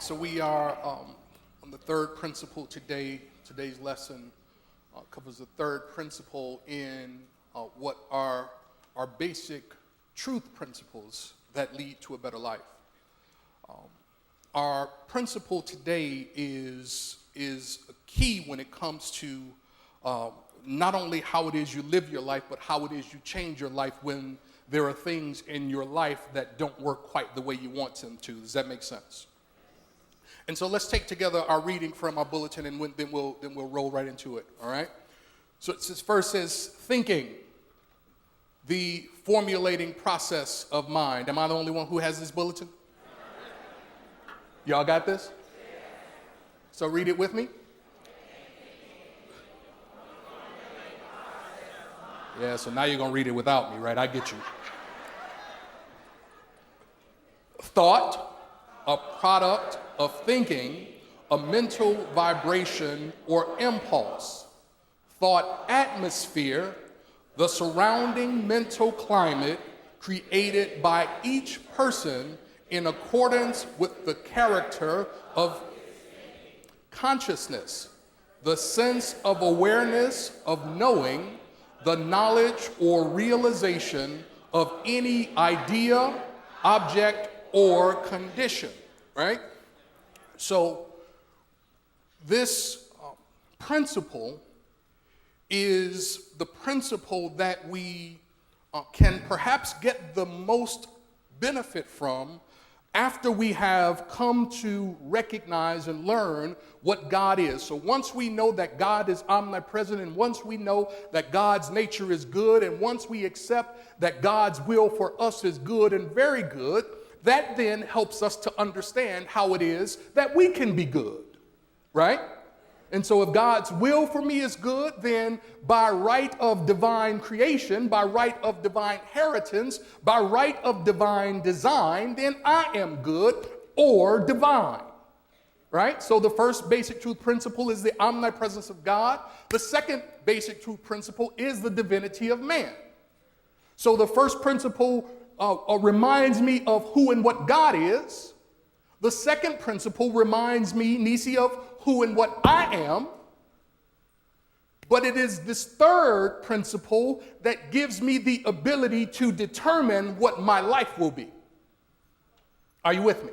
So we are on the third principle today. Today's lesson covers the third principle in what are our basic truth principles that lead to a better life. Our principle today is a key when it comes to not only how it is you live your life, but how it is you change your life when there are things in your life that don't work quite the way you want them to. Does that make sense? And so let's take together our reading from our bulletin, and then we'll roll right into it, all right? So it first says, thinking, the formulating process of mind. Am I the only one who has this bulletin? Y'all got this? So read it with me. Yeah, so now you're going to read it without me, right? I get you. Thought, a product of thinking, a mental vibration or impulse. Thought atmosphere, the surrounding mental climate created by each person in accordance with the character of consciousness, the sense of awareness of knowing, the knowledge or realization of any idea, object, or condition, right? So this principle is the principle that we can perhaps get the most benefit from after we have come to recognize and learn what God is. So once we know that God is omnipresent, and once we know that God's nature is good, and once we accept that God's will for us is good and very good, that then helps us to understand how it is that we can be good, right? And so if God's will for me is good, then by right of divine creation, by right of divine inheritance, by right of divine design, then I am good or divine, right? So the first basic truth principle is the omnipresence of God. The second basic truth principle is the divinity of man. So the first principle reminds me of who and what God is. The second principle reminds me, Nisi, of who and what I am. But it is this third principle that gives me the ability to determine what my life will be. Are you with me?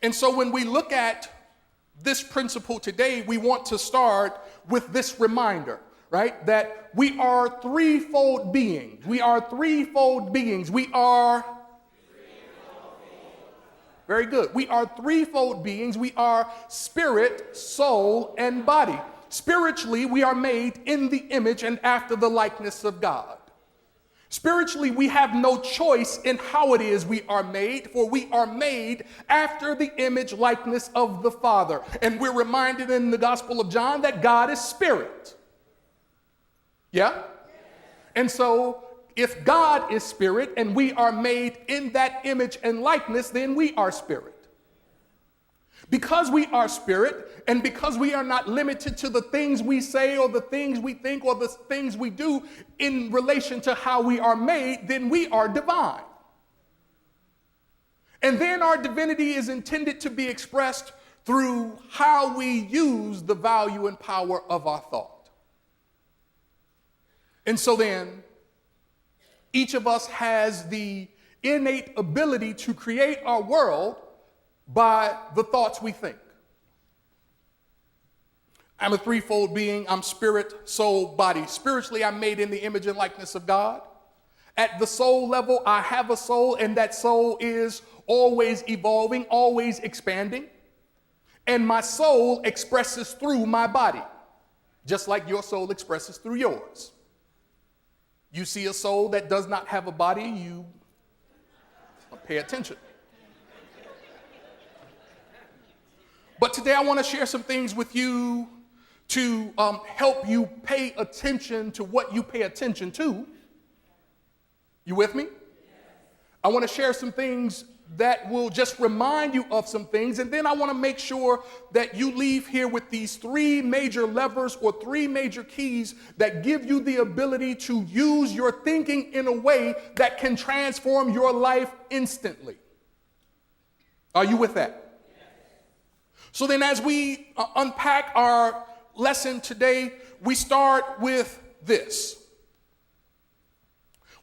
And so when we look at this principle today, we want to start with this reminder, right? That we are threefold beings. We are threefold beings. We are very good. We are threefold beings. We are spirit, soul, and body. Spiritually, we are made in the image and after the likeness of God. Spiritually, we have no choice in how it is we are made, for we are made after the image likeness of the Father. And we're reminded in the Gospel of John that God is spirit. Yeah? And so if God is spirit and we are made in that image and likeness, then we are spirit. Because we are spirit, and because we are not limited to the things we say or the things we think or the things we do in relation to how we are made, then we are divine. And then our divinity is intended to be expressed through how we use the value and power of our thought. And so then, each of us has the innate ability to create our world by the thoughts we think. I'm a threefold being. I'm spirit, soul, body. Spiritually, I'm made in the image and likeness of God. At the soul level, I have a soul, and that soul is always evolving, always expanding. And my soul expresses through my body, just like your soul expresses through yours. You see a soul that does not have a body, you pay attention. But today I want to share some things with you to help you pay attention to what you pay attention to. You with me? I want to share some things that will just remind you of some things, and then I want to make sure that you leave here with these three major levers or three major keys that give you the ability to use your thinking in a way that can transform your life instantly. Are you with that? So then as we unpack our lesson today, we start with this.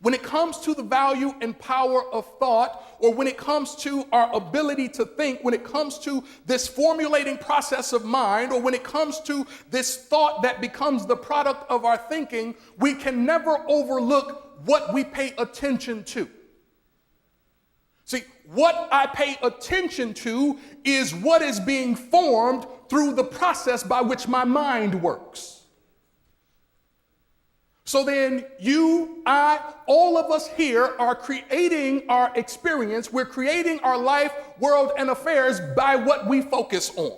When it comes to the value and power of thought, or when it comes to our ability to think, when it comes to this formulating process of mind, or when it comes to this thought that becomes the product of our thinking, we can never overlook what we pay attention to. See, what I pay attention to is what is being formed through the process by which my mind works. So then you, I, all of us here are creating our experience. We're creating our life, world, and affairs by what we focus on.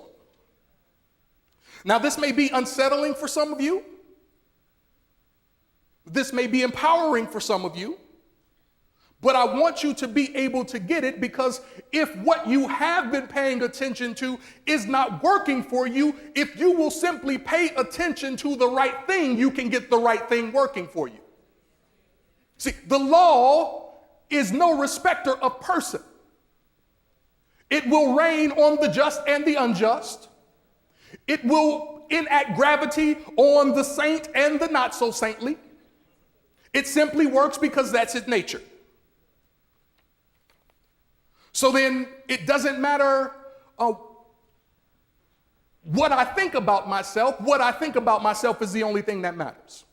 Now, this may be unsettling for some of you. This may be empowering for some of you. But I want you to be able to get it, because if what you have been paying attention to is not working for you, if you will simply pay attention to the right thing, you can get the right thing working for you. See, the law is no respecter of person. It will rain on the just and the unjust. It will enact gravity on the saint and the not so saintly. It simply works because that's its nature. So then it doesn't matter what I think about myself. What I think about myself is the only thing that matters.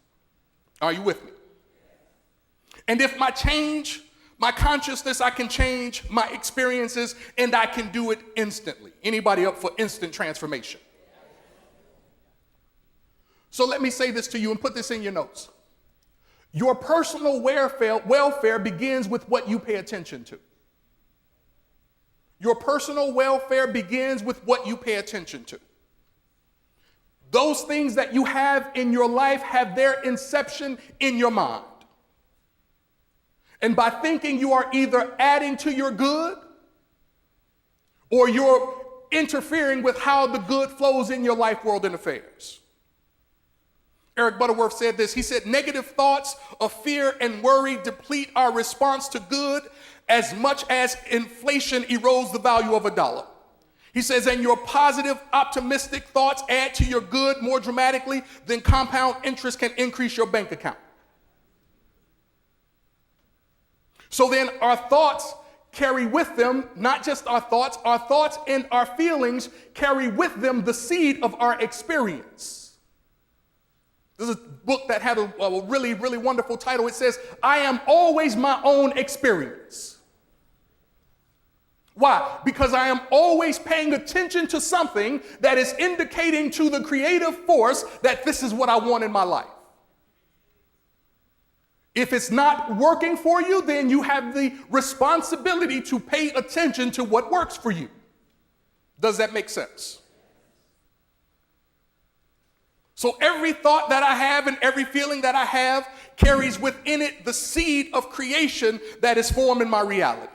Are you with me? And if I change my consciousness, I can change my experiences, and I can do it instantly. Anybody up for instant transformation? So let me say this to you and put this in your notes. Your personal welfare begins with what you pay attention to. Your personal welfare begins with what you pay attention to. Those things that you have in your life have their inception in your mind. And by thinking, you are either adding to your good, or you're interfering with how the good flows in your life, world, and affairs. Eric Butterworth said this. He said, negative thoughts of fear and worry deplete our response to good as much as inflation erodes the value of a dollar. He says, and your positive, optimistic thoughts add to your good more dramatically than compound interest can increase your bank account. So then our thoughts carry with them, not just our thoughts and our feelings carry with them the seed of our experience. This is a book that had a really, really wonderful title. It says, I am always my own experience. Why? Because I am always paying attention to something that is indicating to the creative force that this is what I want in my life. If it's not working for you, then you have the responsibility to pay attention to what works for you. Does that make sense? So every thought that I have and every feeling that I have carries within it the seed of creation that is forming my reality.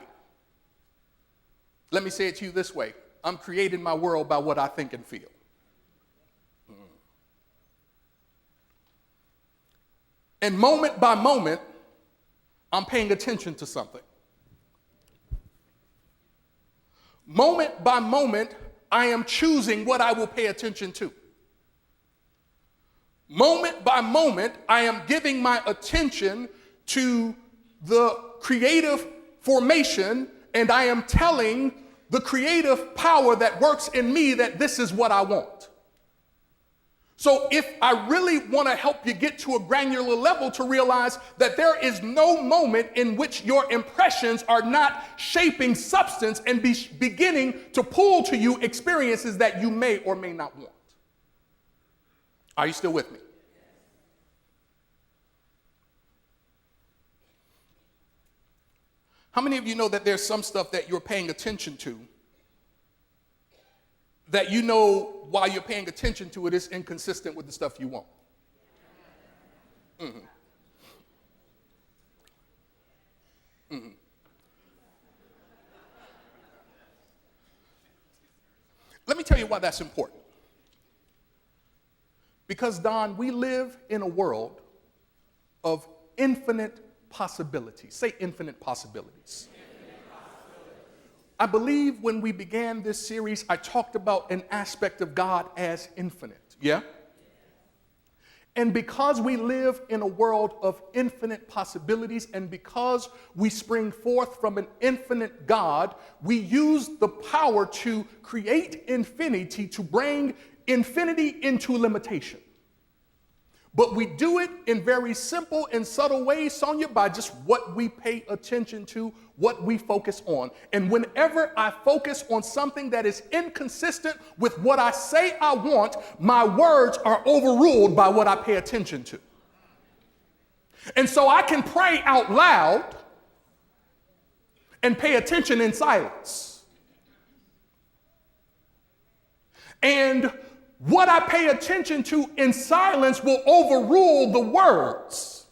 Let me say it to you this way. I'm creating my world by what I think and feel. And moment by moment, I'm paying attention to something. Moment by moment, I am choosing what I will pay attention to. Moment by moment, I am giving my attention to the creative formation, and I am telling the creative power that works in me that this is what I want. So if I really want to help you get to a granular level to realize that there is no moment in which your impressions are not shaping substance and beginning to pull to you experiences that you may or may not want. Are you still with me? How many of you know that there's some stuff that you're paying attention to that you know while you're paying attention to it is inconsistent with the stuff you want? Mm-hmm. Mm-hmm. Let me tell you why that's important. Because, Don, we live in a world of infinite possibilities. Say infinite possibilities. I believe when we began this series, I talked about an aspect of God as infinite. Yeah? And because we live in a world of infinite possibilities, and because we spring forth from an infinite God, we use the power to create infinity to bring infinity into limitation. But we do it in very simple and subtle ways, Sonia, by just what we pay attention to, what we focus on. And whenever I focus on something that is inconsistent with what I say I want, my words are overruled by what I pay attention to. And so I can pray out loud and pay attention in silence. And what I pay attention to in silence will overrule the words.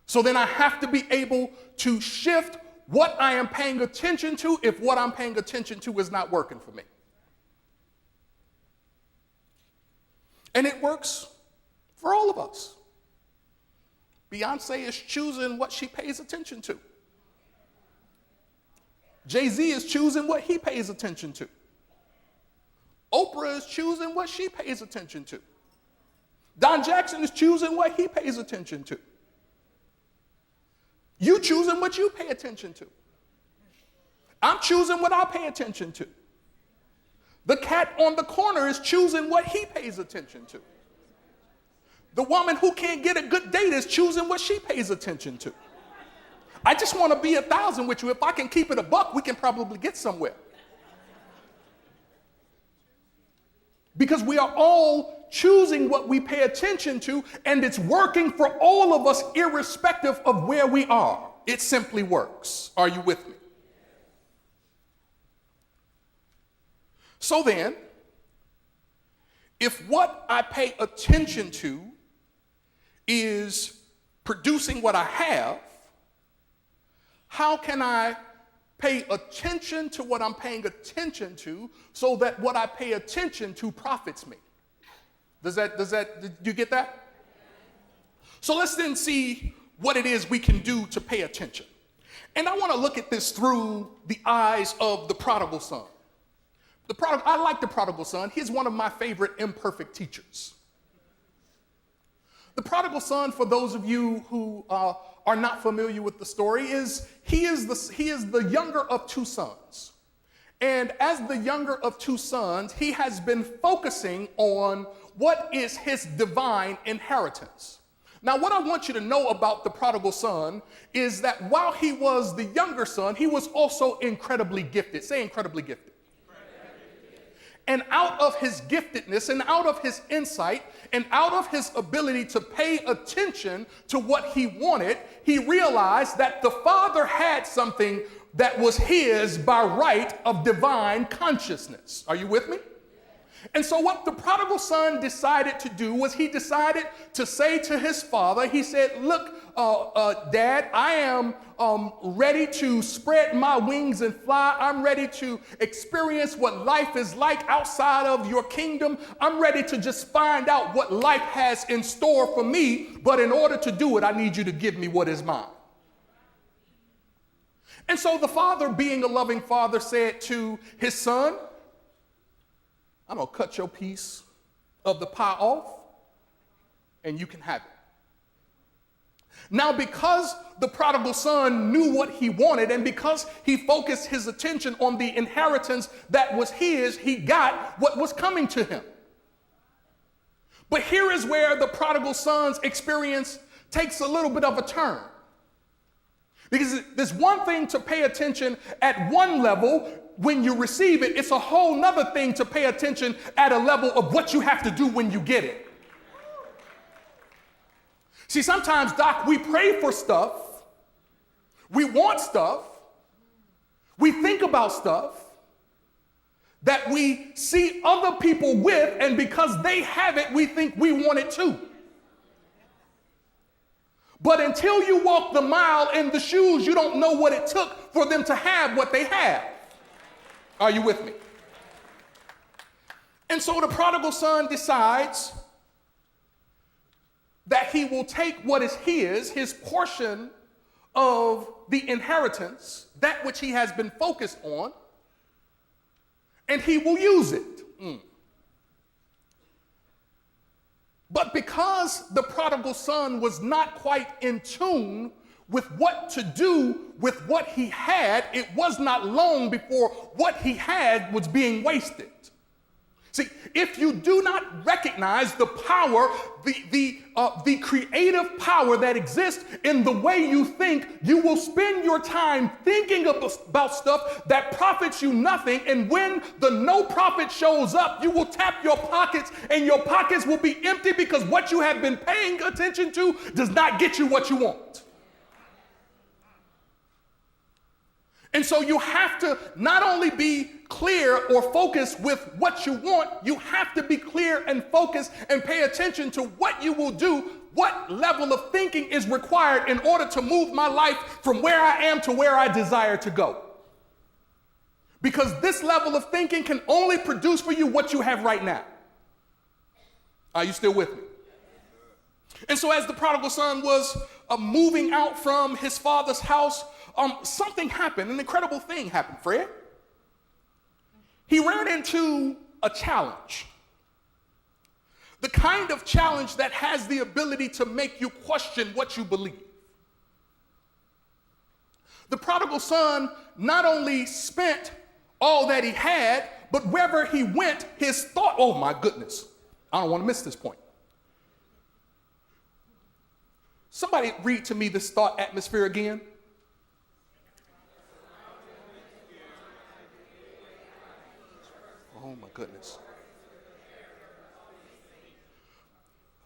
So then I have to be able to shift what I am paying attention to if what I'm paying attention to is not working for me. And it works for all of us. Beyonce is choosing what she pays attention to. Jay-Z is choosing what he pays attention to. Oprah is choosing what she pays attention to. Don Jackson is choosing what he pays attention to. You choosing what you pay attention to. I'm choosing what I pay attention to. The cat on the corner is choosing what he pays attention to. The woman who can't get a good date is choosing what she pays attention to. I just want to be 1,000 with you. If I can keep it a buck, we can probably get somewhere. Because we are all choosing what we pay attention to, and it's working for all of us irrespective of where we are. It simply works. Are you with me? So then, if what I pay attention to is producing what I have, how can I pay attention to what I'm paying attention to so that what I pay attention to profits me? Do you get that? So let's then see what it is we can do to pay attention. And I want to look at this through the eyes of the prodigal son. I like the prodigal son. He's one of my favorite imperfect teachers. The prodigal son, for those of you who are not familiar with the story, he is the younger of two sons. And as the younger of two sons, he has been focusing on what is his divine inheritance. Now, what I want you to know about the prodigal son is that while he was the younger son, he was also incredibly gifted. Say incredibly gifted. And out of his giftedness and out of his insight and out of his ability to pay attention to what he wanted, he realized that the father had something that was his by right of divine consciousness. Are you with me? And so what the prodigal son decided to do was he decided to say to his father, he said, look, Dad, I am ready to spread my wings and fly. I'm ready to experience what life is like outside of your kingdom. I'm ready to just find out what life has in store for me. But in order to do it, I need you to give me what is mine. And so the father, being a loving father, said to his son, I'm going to cut your piece of the pie off, and you can have it. Now, because the prodigal son knew what he wanted, and because he focused his attention on the inheritance that was his, he got what was coming to him. But here is where the prodigal son's experience takes a little bit of a turn. Because there's one thing to pay attention at one level when you receive it. It's a whole nother thing to pay attention at a level of what you have to do when you get it. See, sometimes, Doc, we pray for stuff, we want stuff, we think about stuff that we see other people with, and because they have it, we think we want it too. But until you walk the mile in the shoes, you don't know what it took for them to have what they have. Are you with me? And so the prodigal son decides that he will take what is his portion of the inheritance, that which he has been focused on, and he will use it. But because the prodigal son was not quite in tune with what to do with what he had, it was not long before what he had was being wasted. See, if you do not recognize the power, the creative power that exists in the way you think, you will spend your time thinking about stuff that profits you nothing. And when the no profit shows up, you will tap your pockets and your pockets will be empty because what you have been paying attention to does not get you what you want. And so you have to not only be clear or focused with what you want, you have to be clear and focused and pay attention to what you will do, what level of thinking is required in order to move my life from where I am to where I desire to go. Because this level of thinking can only produce for you what you have right now. Are you still with me? And so as the prodigal son was moving out from his father's house, something happened, an incredible thing happened, Fred. He ran into a challenge. The kind of challenge that has the ability to make you question what you believe. The prodigal son not only spent all that he had, but wherever he went, his thought, oh my goodness, I don't want to miss this point. Somebody read to me this thought atmosphere again. Oh my goodness.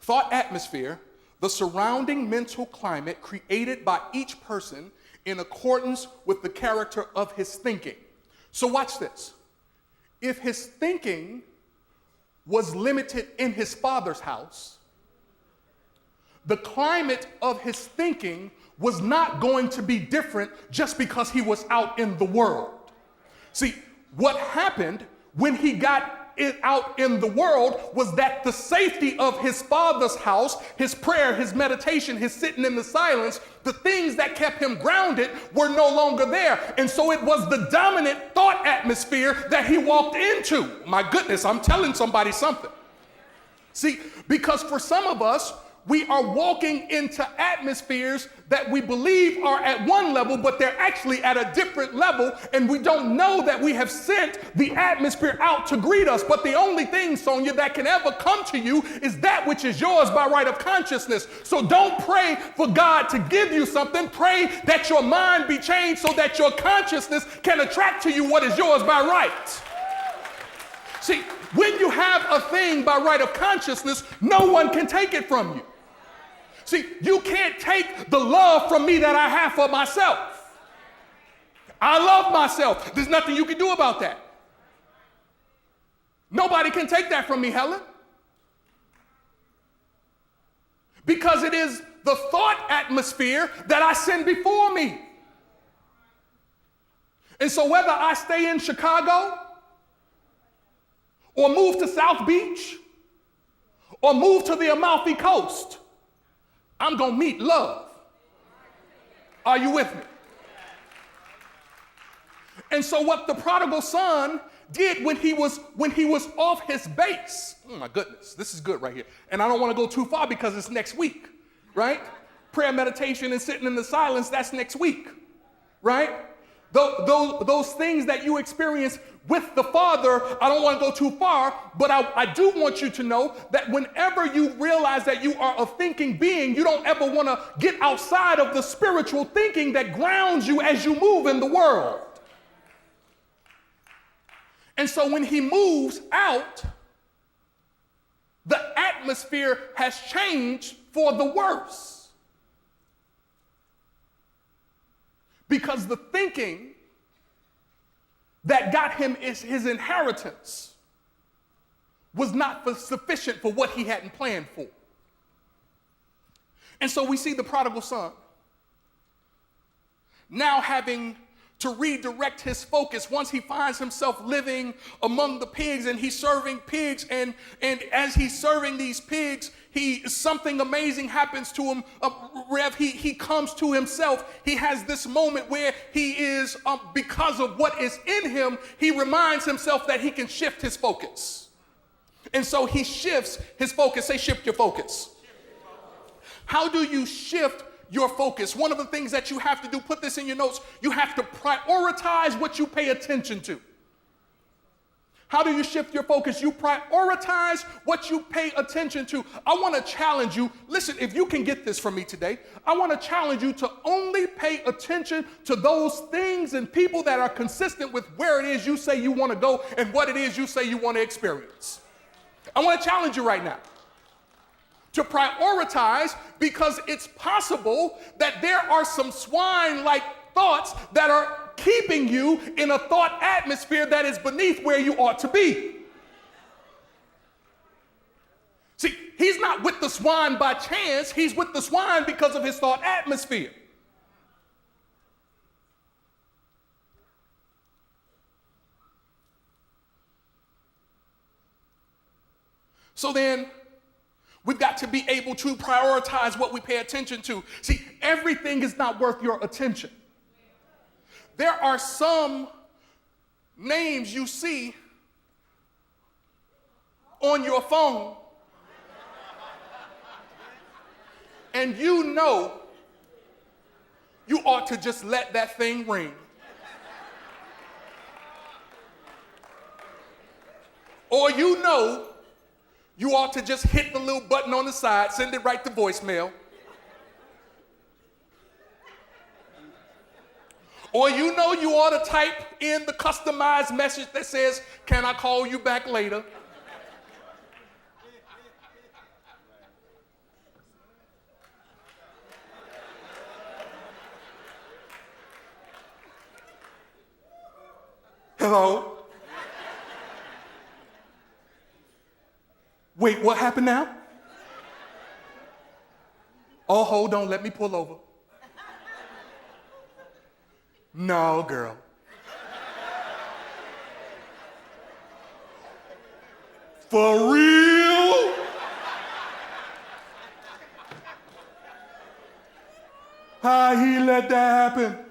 Thought atmosphere, the surrounding mental climate created by each person in accordance with the character of his thinking. So watch this. If his thinking was limited in his father's house, the climate of his thinking was not going to be different just because he was out in the world. See, what happened when he got it out in the world was that the safety of his father's house, his prayer, his meditation, his sitting in the silence, the things that kept him grounded were no longer there. And so it was the dominant thought atmosphere that he walked into. My goodness, I'm telling somebody something. See, because for some of us, we are walking into atmospheres that we believe are at one level, but they're actually at a different level, and we don't know that we have sent the atmosphere out to greet us. But the only thing, Sonia, that can ever come to you is that which is yours by right of consciousness. So don't pray for God to give you something. Pray that your mind be changed so that your consciousness can attract to you what is yours by right. See, when you have a thing by right of consciousness, no one can take it from you. See, you can't take the love from me that I have for myself. I love myself. There's nothing you can do about that. Nobody can take that from me, Helen. Because it is the thought atmosphere that I send before me. And so whether I stay in Chicago or move to South Beach or move to the Amalfi Coast, I'm going to meet love. Are you with me? And so what the prodigal son did when he was off his base, oh my goodness, this is good right here. And I don't want to go too far because it's next week, right? Prayer, meditation, and sitting in the silence, that's next week, right? Those things that you experience with the Father, I don't want to go too far, but I do want you to know that whenever you realize that you are a thinking being, you don't ever want to get outside of the spiritual thinking that grounds you as you move in the world. And so when he moves out, the atmosphere has changed for the worse. Because the thinking that got him his inheritance was not sufficient for what he hadn't planned for. And so we see the prodigal son now having to redirect his focus once he finds himself living among the pigs and he's serving pigs. And as he's serving these pigs, something amazing happens to him. Rev, he comes to himself. He has this moment where he is, because of what is in him, he reminds himself that he can shift his focus. And so he shifts his focus. Say, shift your focus. How do you shift your focus? One of the things that you have to do, put this in your notes, you have to prioritize what you pay attention to. How do you shift your focus? You prioritize what you pay attention to. I want to challenge you. Listen, if you can get this from me today, I want to challenge you to only pay attention to those things and people that are consistent with where it is you say you want to go and what it is you say you want to experience. I want to challenge you right now to prioritize, because it's possible that there are some swine-like thoughts that are keeping you in a thought atmosphere that is beneath where you ought to be. See, he's not with the swine by chance. He's with the swine because of his thought atmosphere. So then, we've got to be able to prioritize what we pay attention to. See, everything is not worth your attention. There are some names you see on your phone, and you know you ought to just let that thing ring. Or you know you ought to just hit the little button on the side, send it right to voicemail. Or you know you ought to type in the customized message that says, "Can I call you back later?" Hello? Wait, what happened now? Oh, hold on, let me pull over. No, girl. For real? How he let that happen?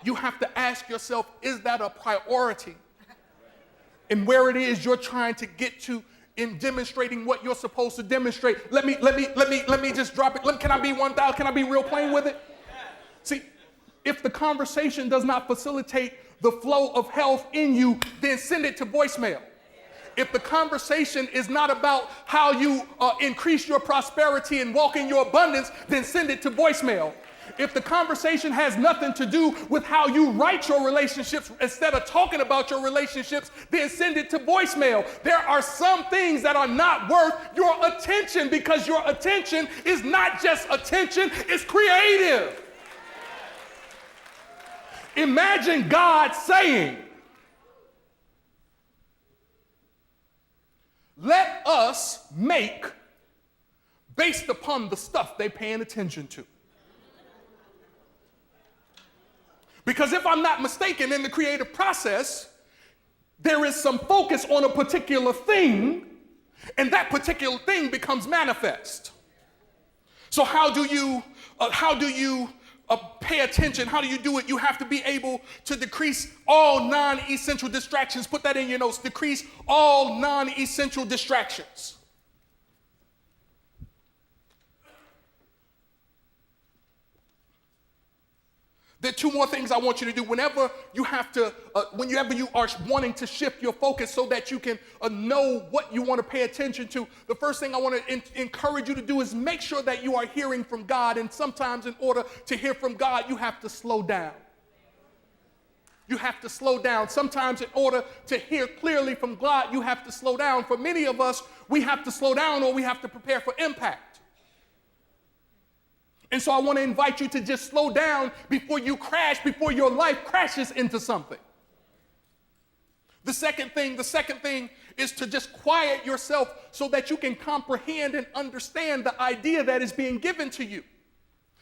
You have to ask yourself, is that a priority? And where it is you're trying to get to in demonstrating what you're supposed to demonstrate. Let me just drop it. Can I be 1,000? Can I be real plain with it? See, if the conversation does not facilitate the flow of health in you, then send it to voicemail. If the conversation is not about how you increase your prosperity and walk in your abundance, then send it to voicemail. If the conversation has nothing to do with how you write your relationships instead of talking about your relationships, then send it to voicemail. There are some things that are not worth your attention, because your attention is not just attention, it's creative. Imagine God saying, "Let us make based upon the stuff they're paying attention to." Because if I'm not mistaken, in the creative process, there is some focus on a particular thing, and that particular thing becomes manifest. So how do you pay attention? How do you do it? You have to be able to decrease all non-essential distractions. Put that in your notes. Decrease all non-essential distractions. There are two more things I want you to do. Whenever you are wanting to shift your focus so that you can know what you want to pay attention to, the first thing I want to encourage you to do is make sure that you are hearing from God. And sometimes in order to hear from God, you have to slow down. You have to slow down. Sometimes in order to hear clearly from God, you have to slow down. For many of us, we have to slow down, or we have to prepare for impact. And so I want to invite you to just slow down before you crash, before your life crashes into something. The second thing is to just quiet yourself so that you can comprehend and understand the idea that is being given to you.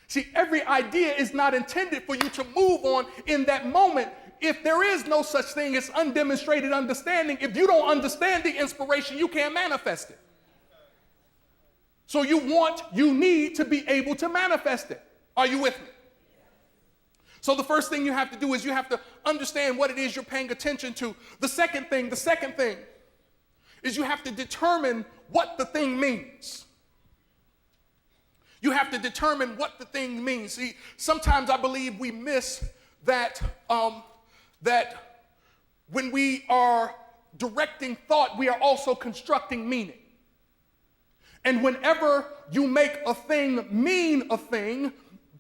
See, every idea is not intended for you to move on in that moment. If there is no such thing as undemonstrated understanding, if you don't understand the inspiration, you can't manifest it. So you need to be able to manifest it. Are you with me? So the first thing you have to do is you have to understand what it is you're paying attention to. The second thing is you have to determine what the thing means. You have to determine what the thing means. See, sometimes I believe we miss that, that when we are directing thought, we are also constructing meaning. And whenever you make a thing mean a thing,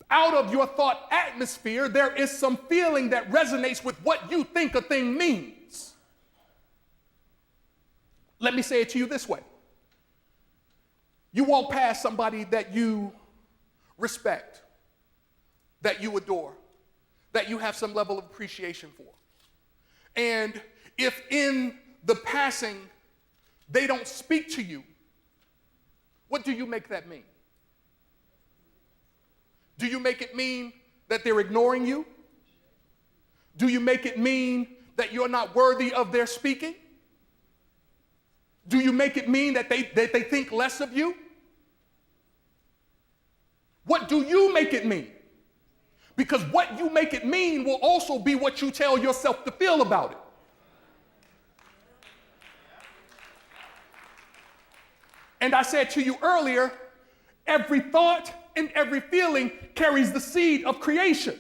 out of your thought atmosphere, there is some feeling that resonates with what you think a thing means. Let me say it to you this way. You walk past somebody that you respect, that you adore, that you have some level of appreciation for. And if in the passing they don't speak to you, what do you make that mean? Do you make it mean that they're ignoring you? Do you make it mean that you're not worthy of their speaking? Do you make it mean that they think less of you? What do you make it mean? Because what you make it mean will also be what you tell yourself to feel about it. And I said to you earlier, every thought and every feeling carries the seed of creation.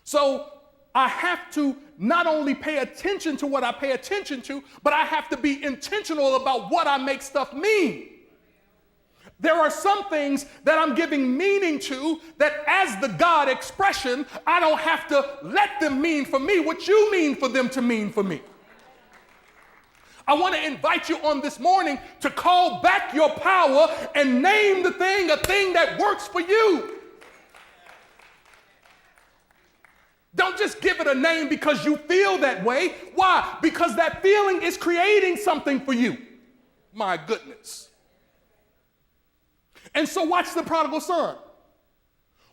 So I have to not only pay attention to what I pay attention to, but I have to be intentional about what I make stuff mean. There are some things that I'm giving meaning to that as the God expression, I don't have to let them mean for me what you mean for them to mean for me. I want to invite you on this morning to call back your power and name the thing a thing that works for you. Don't just give it a name because you feel that way. Why? Because that feeling is creating something for you. My goodness. And so watch the prodigal son.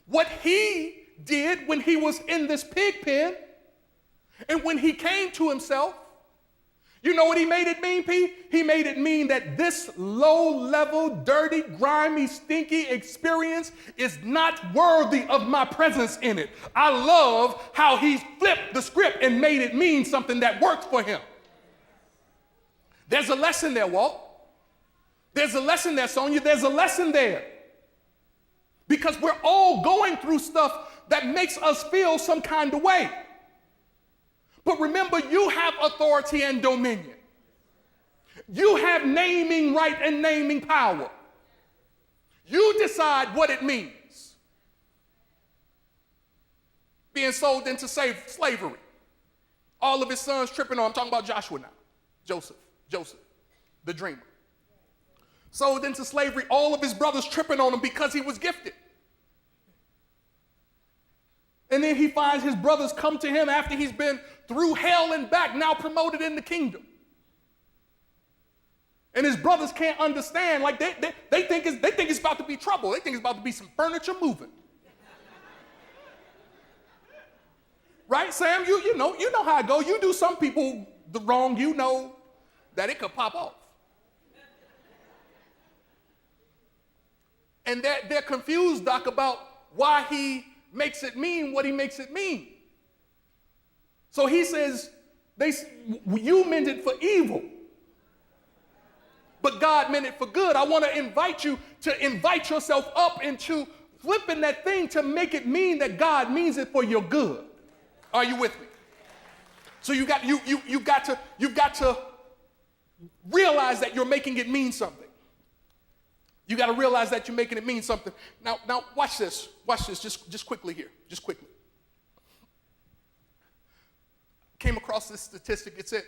What he did when he was in this pig pen and when he came to himself, you know what he made it mean, P? He made it mean that this low-level, dirty, grimy, stinky experience is not worthy of my presence in it. I love how he flipped the script and made it mean something that worked for him. There's a lesson there, Walt. There's a lesson there, Sonia. There's a lesson there. Because we're all going through stuff that makes us feel some kind of way. But remember, you have authority and dominion. You have naming right and naming power. You decide what it means. Being sold into slavery. All of his sons tripping on. I'm talking about Joshua now. Joseph, the dreamer. Sold into slavery, all of his brothers tripping on him because he was gifted. And then he finds his brothers come to him after he's been through hell and back, now promoted in the kingdom. And his brothers can't understand, like they think it's about to be trouble. They think it's about to be some furniture moving. Right, Sam? You know how it goes. You do some people the wrong, you know that it could pop off. And they're confused, Doc, about why he makes it mean what he makes it mean. So he says, you meant it for evil, but God meant it for good. I want to invite you to invite yourself up into flipping that thing to make it mean that God means it for your good. Are you with me? So you've got to realize that you're making it mean something. You got to realize that you're making it mean something. Now watch this. Watch this just quickly here. Just quickly. Came across this statistic. It said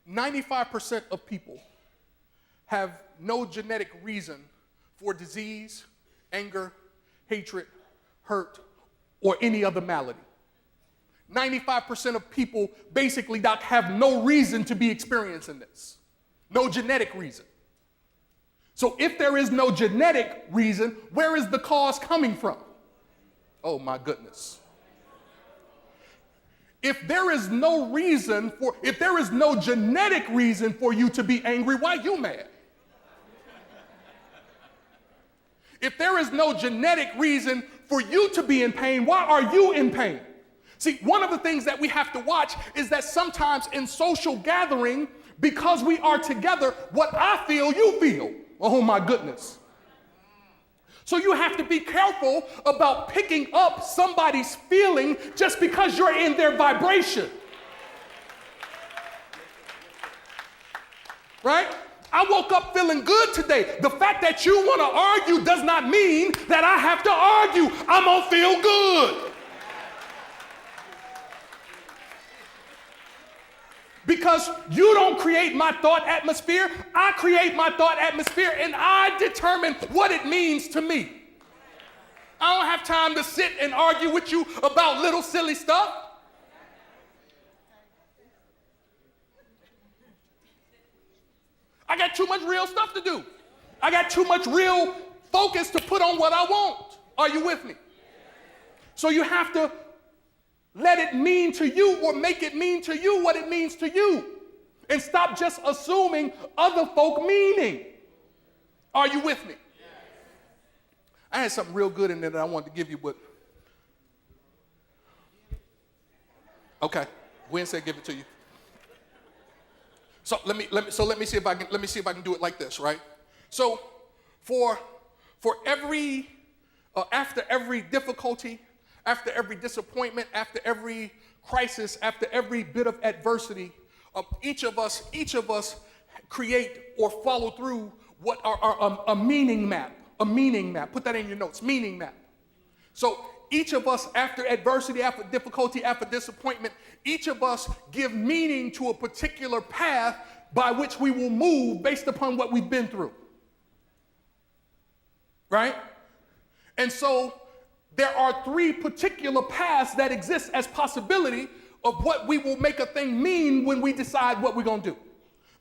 95% of people have no genetic reason for disease, anger, hatred, hurt, or any other malady. 95% of people basically, Doc, have no reason to be experiencing this. No genetic reason. So if there is no genetic reason, where is the cause coming from? Oh my goodness. If there is no genetic reason for you to be angry, why are you mad? If there is no genetic reason for you to be in pain, why are you in pain? See, one of the things that we have to watch is that sometimes in social gathering, because we are together, what I feel, you feel. Oh my goodness. So you have to be careful about picking up somebody's feeling just because you're in their vibration. Right? I woke up feeling good today. The fact that you want to argue does not mean that I have to argue. I'm going to feel good. Because you don't create my thought atmosphere, I create my thought atmosphere and I determine what it means to me. I don't have time to sit and argue with you about little silly stuff. I got too much real stuff to do. I got too much real focus to put on what I want. Are you with me? So you have to let it mean to you or make it mean to you what it means to you. And stop just assuming other folk meaning. Are you with me? I had something real good in there that I wanted to give you, but okay, Gwen said give it to you. So let me see if I can do it like this, right? So for every after every difficulty, after every disappointment, after every crisis, after every bit of adversity, each of us create or follow through what are a meaning map. A meaning map. Put that in your notes. Meaning map. So each of us, after adversity, after difficulty, after disappointment, each of us give meaning to a particular path by which we will move based upon what we've been through. Right? And so there are three particular paths that exist as possibility of what we will make a thing mean when we decide what we're going to do.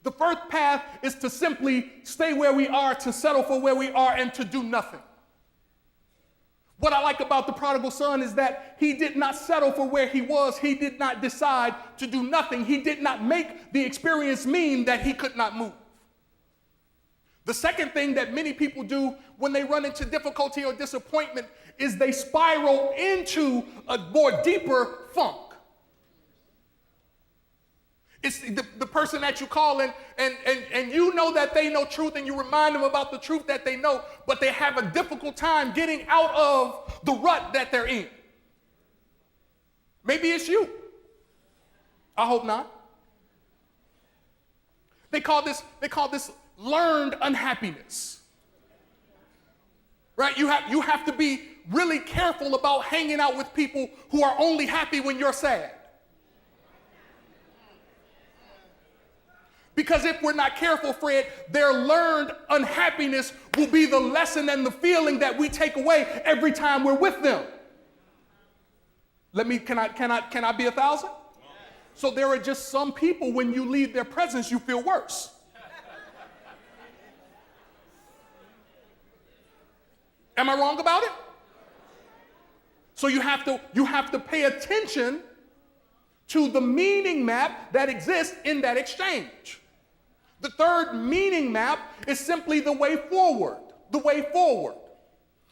The first path is to simply stay where we are, to settle for where we are, and to do nothing. What I like about the prodigal son is that he did not settle for where he was. He did not decide to do nothing. He did not make the experience mean that he could not move. The second thing that many people do when they run into difficulty or disappointment is they spiral into a more deeper funk. It's the person that you call and you know that they know truth and you remind them about the truth that they know, but they have a difficult time getting out of the rut that they're in. Maybe it's you. I hope not. They call this learned unhappiness. Right? You have to be really careful about hanging out with people who are only happy when you're sad. Because if we're not careful, Fred, their learned unhappiness will be the lesson and the feeling that we take away every time we're with them. Can I be 1,000? So there are just some people, when you leave their presence, you feel worse. Am I wrong about it? So you have to pay attention to the meaning map that exists in that exchange. The third meaning map is simply the way forward,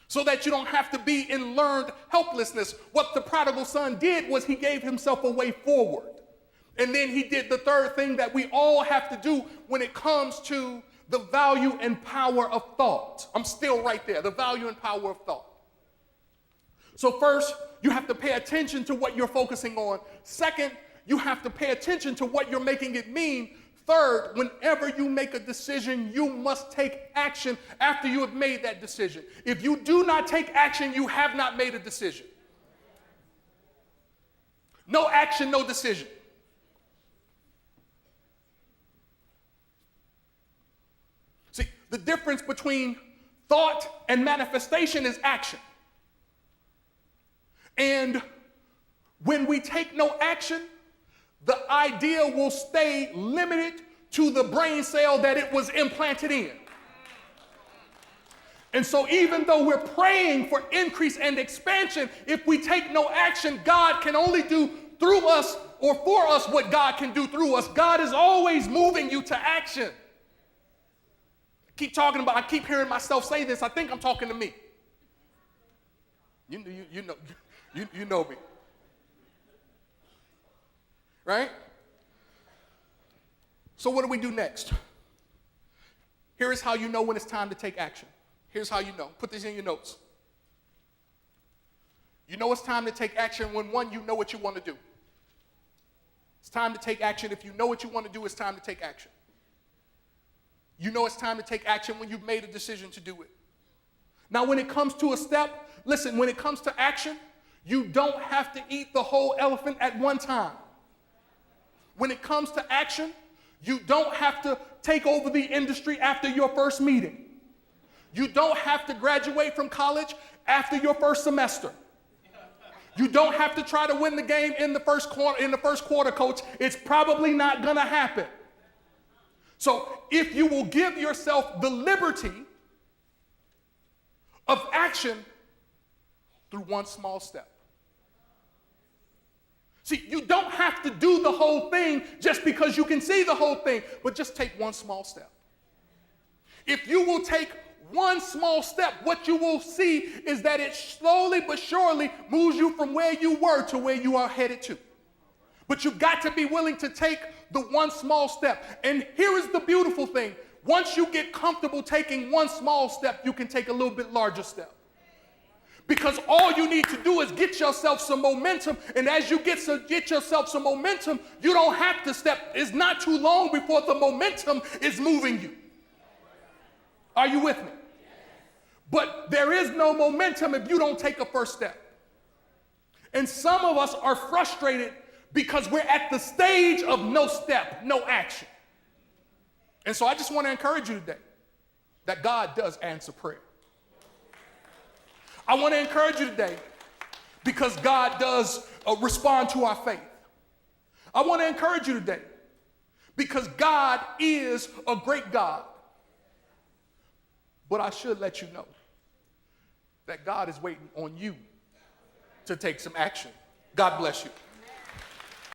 so that you don't have to be in learned helplessness. What the prodigal son did was he gave himself a way forward. And then he did the third thing that we all have to do when it comes to the value and power of thought. I'm still right there, the value and power of thought. So first, you have to pay attention to what you're focusing on. Second, you have to pay attention to what you're making it mean. Third, whenever you make a decision, you must take action after you have made that decision. If you do not take action, you have not made a decision. No action, no decision. See, the difference between thought and manifestation is action. And when we take no action, the idea will stay limited to the brain cell that it was implanted in. And so even though we're praying for increase and expansion, if we take no action, God can only do through us or for us what God can do through us. God is always moving you to action. I keep hearing myself say this. I think I'm talking to me. You know me. Right? So what do we do next? Here is how you know when it's time to take action. Here's how you know. Put this in your notes. You know it's time to take action when, one, you know what you want to do. It's time to take action. If you know what you want to do, it's time to take action. You know it's time to take action when you've made a decision to do it. Now, when it comes to a step, listen, when it comes to action, you don't have to eat the whole elephant at one time. When it comes to action, you don't have to take over the industry after your first meeting. You don't have to graduate from college after your first semester. You don't have to try to win the game in the first quarter, coach. It's probably not going to happen. So if you will give yourself the liberty of action through one small step. See, you don't have to do the whole thing just because you can see the whole thing, but just take one small step. If you will take one small step, what you will see is that it slowly but surely moves you from where you were to where you are headed to. But you've got to be willing to take the one small step. And here is the beautiful thing. Once you get comfortable taking one small step, you can take a little bit larger step. Because all you need to do is get yourself some momentum. And as you get yourself some momentum, you don't have to step. It's not too long before the momentum is moving you. Are you with me? But there is no momentum if you don't take a first step. And some of us are frustrated because we're at the stage of no step, no action. And so I just want to encourage you today that God does answer prayer. I want to encourage you today because God does respond to our faith. I want to encourage you today because God is a great God. But I should let you know that God is waiting on you to take some action. God bless you.